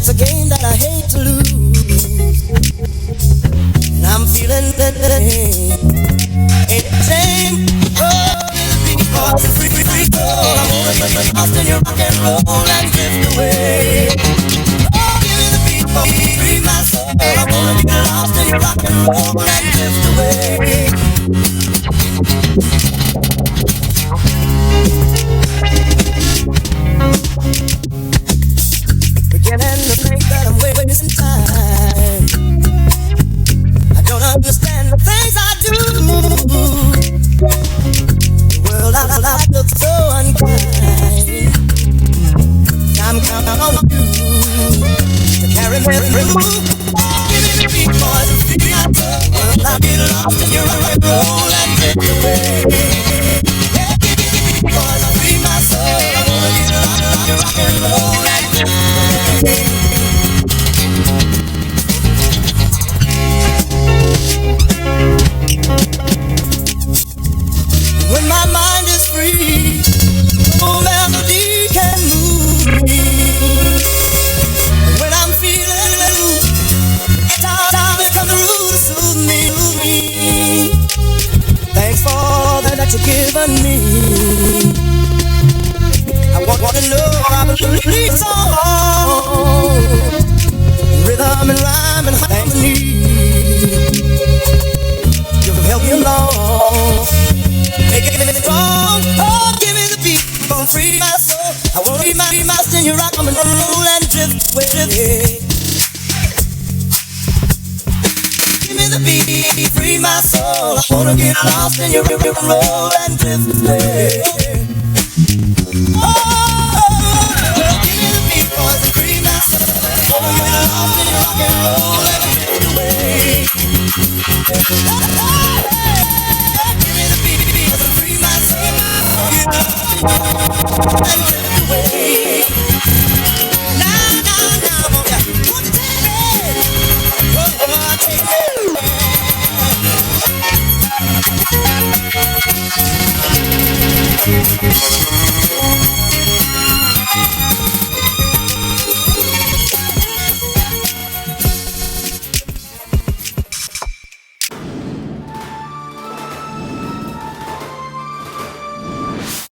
It's a game that I hate to lose, and I'm feeling that ain't a shame. Oh, because it's free, free, free. Oh, I'm gonna get lost in your rock and roll and drift away. Oh, give me the beat, free my soul. I'm gonna get lost in your rock and roll and drift away. Beginning to think that I'm wasting time. I don't understand the things I do. The world out loud looks so unkind. I'm counting on you to carry me through. Give me the beat, boys, and figure out the world. I'll get lost in your rock and roll and drift away. Yeah, give me the beat, boys, I'll free my soul. I wanna get lost in your rock and roll and drift away. When my mind is free, no melody can move me. When I'm feeling blue, time has come through to soothe me. Thanks for all that you've given me. I want to know how to lead song, rhythm and rhyme and harmony. You've helped me along, making it strong. Oh, give me the beat, gonna free my soul. I wanna be my master in your rock and roll and drift away. Give me the beat, free my soul. I wanna get lost in your rock and roll and drift away.